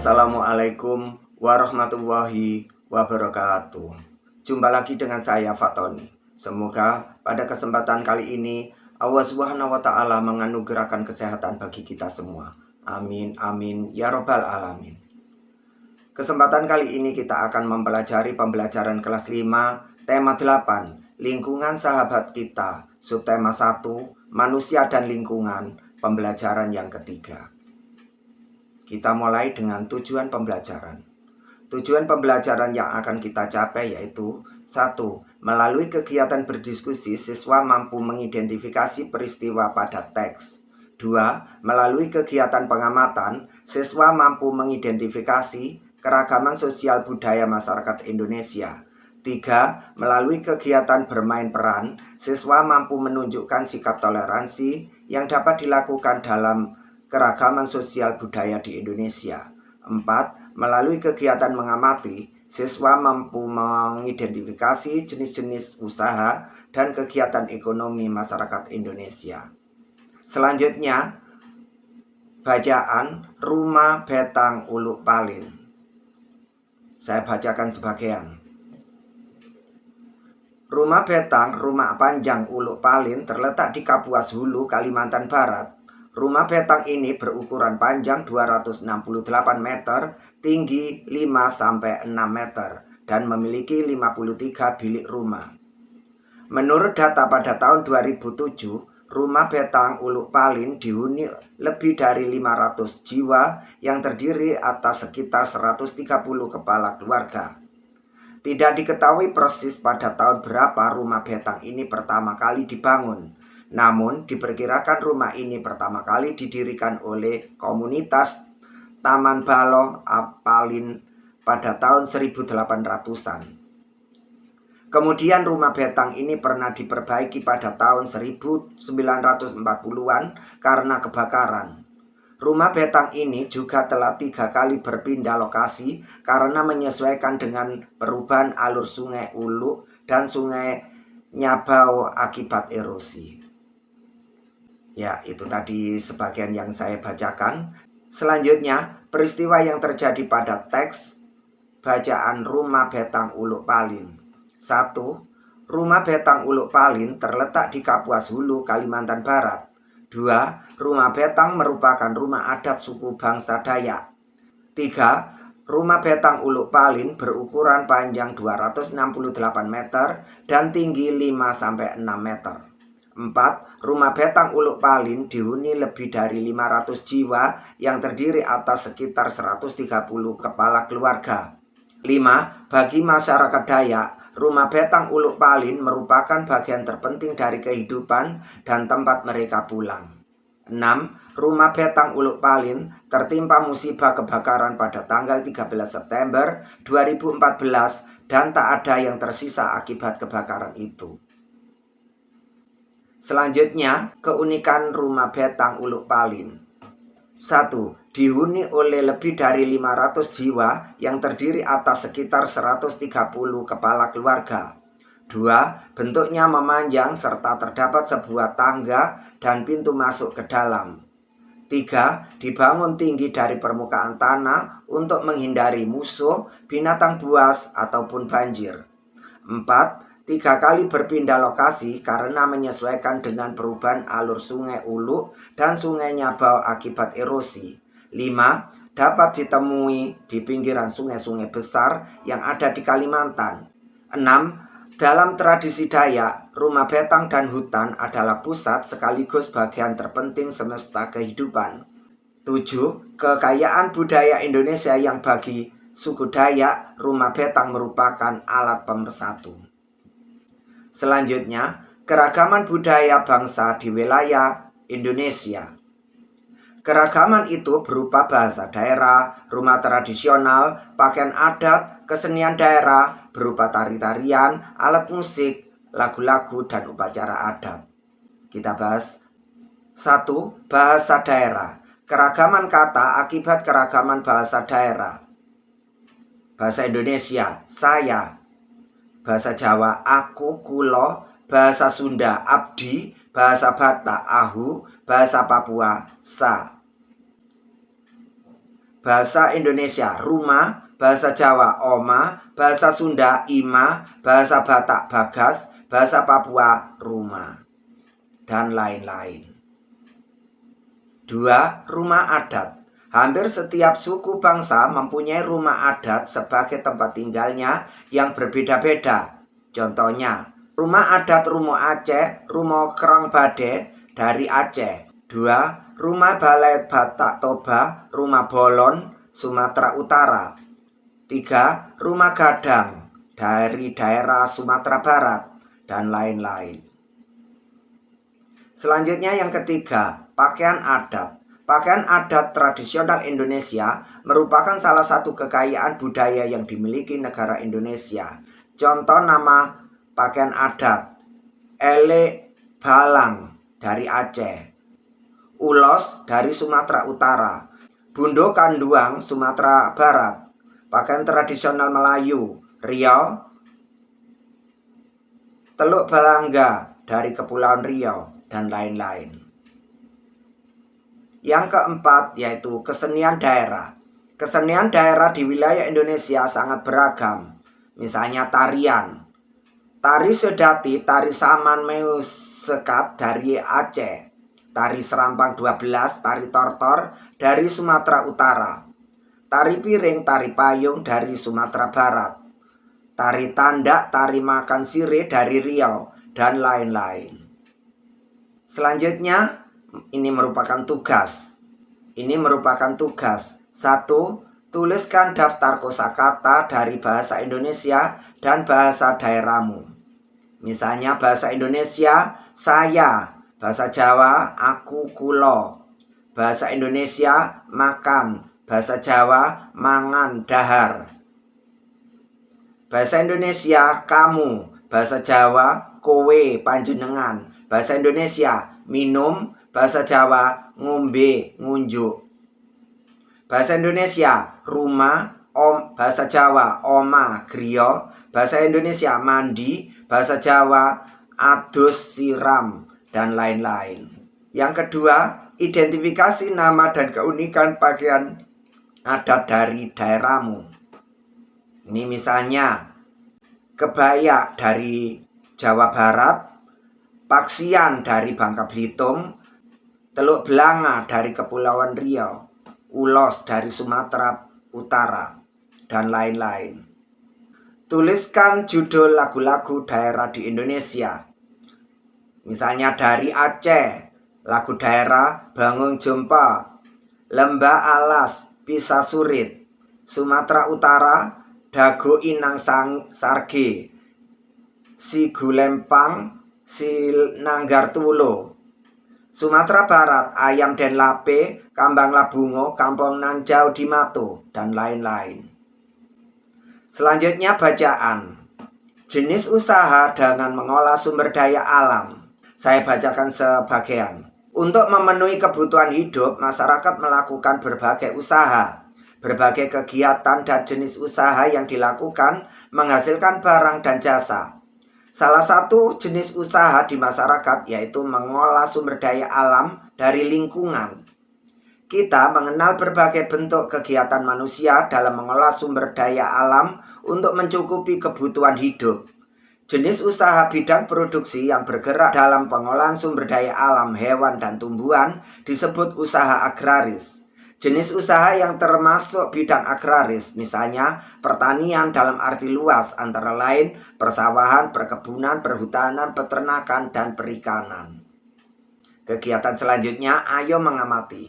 Assalamualaikum warahmatullahi wabarakatuh. Jumpa lagi dengan saya Fatoni. Semoga pada kesempatan kali ini Allah Subhanahu wa taala menganugerahkan kesehatan bagi kita semua. Amin amin ya robbal alamin. Kesempatan kali ini kita akan mempelajari pembelajaran kelas 5, tema 8, lingkungan sahabat kita, subtema 1, manusia dan lingkungan, pembelajaran yang ketiga. Kita mulai dengan tujuan pembelajaran. Tujuan pembelajaran yang akan kita capai yaitu 1. Melalui kegiatan berdiskusi, siswa mampu mengidentifikasi peristiwa pada teks. 2. Melalui kegiatan pengamatan, siswa mampu mengidentifikasi keragaman sosial budaya masyarakat Indonesia. 3. Melalui kegiatan bermain peran, siswa mampu menunjukkan sikap toleransi yang dapat dilakukan dalam keragaman sosial budaya di Indonesia. 4. Melalui kegiatan mengamati, siswa mampu mengidentifikasi jenis-jenis usaha dan kegiatan ekonomi masyarakat Indonesia. Selanjutnya, bacaan Rumah Betang Uluk Palin. Saya bacakan sebagian. Rumah Betang, Rumah Panjang Uluk Palin terletak di Kapuas Hulu, Kalimantan Barat. Rumah betang ini berukuran panjang 268 meter, tinggi 5-6 meter, dan memiliki 53 bilik rumah. Menurut data pada tahun 2007, Rumah Betang Uluk Palin dihuni lebih dari 500 jiwa yang terdiri atas sekitar 130 kepala keluarga. Tidak diketahui persis pada tahun berapa rumah betang ini pertama kali dibangun. Namun diperkirakan rumah ini pertama kali didirikan oleh komunitas Taman Balo Apalin pada tahun 1800-an. Kemudian rumah betang ini pernah diperbaiki pada tahun 1940-an karena kebakaran. Rumah betang ini juga telah 3 kali berpindah lokasi karena menyesuaikan dengan perubahan alur sungai Uluk dan sungai Nyabau akibat erosi. Ya, itu tadi sebagian yang saya bacakan. Selanjutnya, peristiwa yang terjadi pada teks bacaan Rumah Betang Uluk Palin. 1. Rumah Betang Uluk Palin terletak di Kapuas Hulu, Kalimantan Barat. 2. Rumah betang merupakan rumah adat suku bangsa Dayak. 3. Rumah Betang Uluk Palin berukuran panjang 268 meter dan tinggi 5-6 meter. 4. Rumah Betang Uluk Palin dihuni lebih dari 500 jiwa yang terdiri atas sekitar 130 kepala keluarga. 5. Bagi masyarakat Dayak, Rumah Betang Uluk Palin merupakan bagian terpenting dari kehidupan dan tempat mereka pulang. 6. Rumah Betang Uluk Palin tertimpa musibah kebakaran pada tanggal 13 September 2014 dan tak ada yang tersisa akibat kebakaran itu. Selanjutnya, keunikan Rumah Betang Uluk Palin. 1. Dihuni oleh lebih dari 500 jiwa yang terdiri atas sekitar 130 kepala keluarga. 2. Bentuknya memanjang serta terdapat sebuah tangga dan pintu masuk ke dalam. 3. Dibangun tinggi dari permukaan tanah untuk menghindari musuh, binatang buas, ataupun banjir. 4. 3 kali berpindah lokasi karena menyesuaikan dengan perubahan alur sungai Uluk dan sungai Nyabau akibat erosi. 5. Dapat ditemui di pinggiran sungai-sungai besar yang ada di Kalimantan. 6. Dalam tradisi Dayak, rumah betang dan hutan adalah pusat sekaligus bagian terpenting semesta kehidupan. 7. Kekayaan budaya Indonesia yang bagi suku Dayak, rumah betang merupakan alat pemersatu. Selanjutnya, keragaman budaya bangsa di wilayah Indonesia. Keragaman itu berupa bahasa daerah, rumah tradisional, pakaian adat, kesenian daerah, berupa tari-tarian, alat musik, lagu-lagu, dan upacara adat. Kita bahas. 1. Bahasa daerah. Keragaman kata akibat keragaman bahasa daerah. Bahasa Indonesia, saya. Bahasa Jawa, aku, kulo. Bahasa Sunda, abdi. Bahasa Batak, ahu. Bahasa Papua, sa. bahasa Indonesia rumah, bahasa Jawa oma, bahasa Sunda ima, bahasa Batak bagas, bahasa Papua rumah, dan lain-lain. 2. Rumah adat. Hampir setiap suku bangsa mempunyai rumah adat sebagai tempat tinggalnya yang berbeda-beda. Contohnya, rumah adat Rumo Aceh, Rumo Kerang Bade dari Aceh. 2. Rumah Balai Batak Toba, Rumah Bolon, Sumatera Utara. 3. Rumah Gadang dari daerah Sumatera Barat, dan lain-lain. Selanjutnya yang ketiga, pakaian adat. Pakaian adat tradisional Indonesia merupakan salah satu kekayaan budaya yang dimiliki negara Indonesia. Contoh nama pakaian adat: Ele Balang dari Aceh, Ulos dari Sumatera Utara, Bundo Kanduang Sumatera Barat, pakaian tradisional Melayu, Riau, Teluk Balangga dari Kepulauan Riau, dan lain-lain. Yang keempat yaitu kesenian daerah. Kesenian daerah di wilayah Indonesia sangat beragam. Misalnya tarian. Tari Sedati, tari Saman Meu Sekat dari Aceh. Tari Serampang 12, tari Tortor dari Sumatera Utara. Tari Piring, tari Payung dari Sumatera Barat. Tari Tandak, tari Makan Sirih dari Riau, dan lain-lain. Selanjutnya, ini merupakan tugas. 1. Tuliskan daftar kosakata dari bahasa Indonesia dan bahasa daerahmu. Misalnya bahasa Indonesia, saya. Bahasa Jawa, aku, kulo. Bahasa Indonesia, makan. Bahasa Jawa, mangan, dahar. Bahasa Indonesia, kamu. Bahasa Jawa, kowe, panjenengan. Bahasa Indonesia, minum. Bahasa Jawa, ngombe, ngunjuk. Bahasa Indonesia, rumah. Bahasa Jawa, oma, griya. Bahasa Indonesia, mandi. Bahasa Jawa, adus, siram, dan lain-lain. Yang kedua, identifikasi nama dan keunikan pakaian adat dari daerahmu. Ini misalnya kebaya dari Jawa Barat, paksian dari Bangka Belitung, Teluk Belanga dari Kepulauan Riau, Ulos dari Sumatera Utara, dan lain-lain. Tuliskan judul lagu-lagu daerah di Indonesia. Misalnya dari Aceh, lagu daerah Bangung Jompa, Lembah Alas, Pisah Surit. Sumatera Utara, Dago Inang Sarge, Si Gulempang, Si Nanggar Tulo. Sumatera Barat, Ayam Den Lape, Kambang Labungo, Kampung Nanjau Dimato, dan lain-lain. Selanjutnya bacaan. Jenis usaha dengan mengolah sumber daya alam. Saya bacakan sebagian. Untuk memenuhi kebutuhan hidup, masyarakat melakukan berbagai usaha. Berbagai kegiatan dan jenis usaha yang dilakukan menghasilkan barang dan jasa. Salah satu jenis usaha di masyarakat yaitu mengolah sumber daya alam dari lingkungan. Kita mengenal berbagai bentuk kegiatan manusia dalam mengolah sumber daya alam untuk mencukupi kebutuhan hidup. Jenis usaha bidang produksi yang bergerak dalam pengolahan sumber daya alam hewan dan tumbuhan disebut usaha agraris. Jenis usaha yang termasuk bidang agraris, misalnya pertanian dalam arti luas, antara lain persawahan, perkebunan, perhutanan, peternakan, dan perikanan. Kegiatan selanjutnya, ayo mengamati.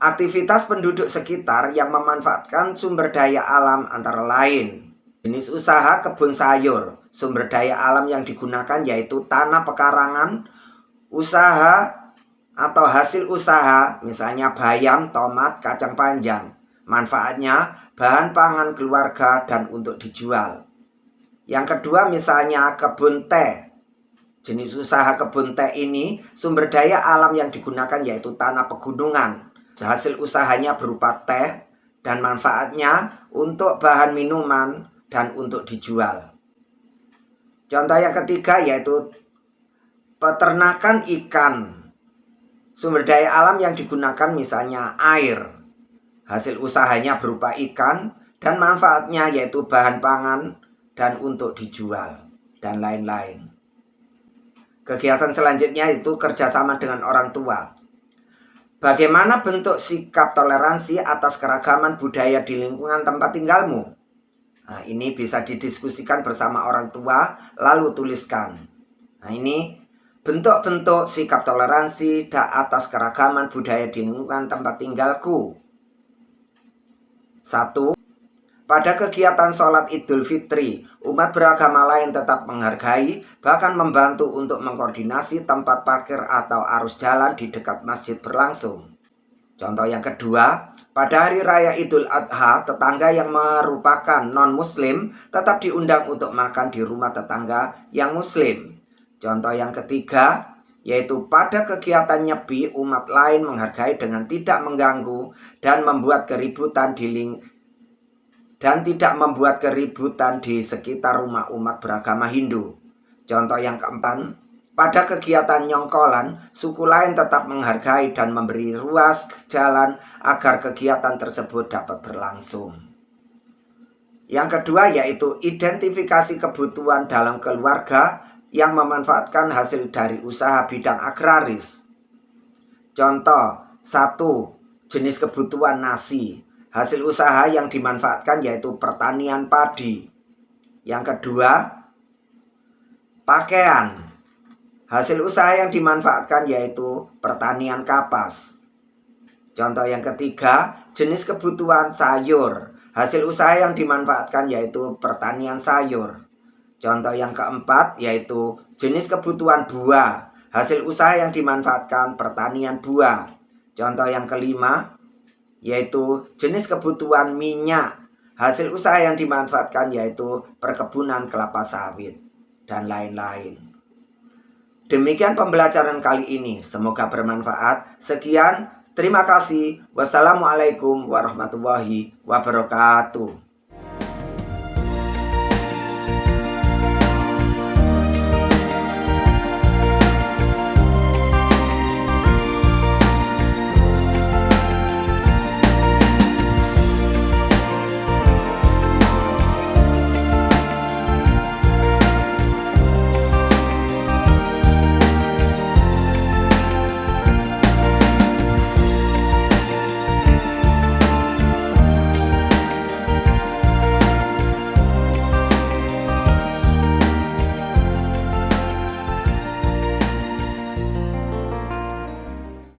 Aktivitas penduduk sekitar yang memanfaatkan sumber daya alam antara lain. Jenis usaha kebun sayur, sumber daya alam yang digunakan yaitu tanah pekarangan, usaha atau hasil usaha, misalnya bayam, tomat, kacang panjang. Manfaatnya bahan pangan keluarga dan untuk dijual. Yang kedua misalnya kebun teh. Jenis usaha kebun teh ini sumber daya alam yang digunakan yaitu tanah pegunungan. Hasil usahanya berupa teh dan manfaatnya untuk bahan minuman dan untuk dijual. Contoh yang ketiga yaitu peternakan ikan. Sumber daya alam yang digunakan misalnya air. Hasil usahanya berupa ikan dan manfaatnya yaitu bahan pangan dan untuk dijual dan lain-lain. Kegiatan selanjutnya itu kerjasama dengan orang tua. Bagaimana bentuk sikap toleransi atas keragaman budaya di lingkungan tempat tinggalmu? Nah, ini bisa didiskusikan bersama orang tua, lalu tuliskan. Nah, ini bentuk-bentuk sikap toleransi atas keragaman budaya di lingkungan tempat tinggalku. 1. Pada kegiatan sholat Idul Fitri, umat beragama lain tetap menghargai, bahkan membantu untuk mengkoordinasi tempat parkir atau arus jalan di dekat masjid berlangsung. Contoh yang kedua, pada hari raya Idul Adha, tetangga yang merupakan non-muslim tetap diundang untuk makan di rumah tetangga yang muslim. Contoh yang ketiga, yaitu pada kegiatan Nyepi, umat lain menghargai dengan tidak mengganggu dan membuat keributan tidak membuat keributan di sekitar rumah umat beragama Hindu. Contoh yang keempat, pada kegiatan nyongkolan, suku lain tetap menghargai dan memberi ruas jalan agar kegiatan tersebut dapat berlangsung. Yang kedua yaitu identifikasi kebutuhan dalam keluarga yang memanfaatkan hasil dari usaha bidang agraris. Contoh, 1. Jenis kebutuhan nasi. Hasil usaha yang dimanfaatkan yaitu pertanian padi. Yang kedua, pakaian. Hasil usaha yang dimanfaatkan yaitu pertanian kapas. Contoh yang ketiga, jenis kebutuhan sayur. Hasil usaha yang dimanfaatkan yaitu pertanian sayur. Contoh yang keempat yaitu jenis kebutuhan buah. Hasil usaha yang dimanfaatkan pertanian buah. Contoh yang kelima yaitu jenis kebutuhan minyak. Hasil usaha yang dimanfaatkan yaitu perkebunan kelapa sawit dan lain-lain. Demikian pembelajaran kali ini, semoga bermanfaat. Sekian, terima kasih. Wassalamualaikum warahmatullahi wabarakatuh.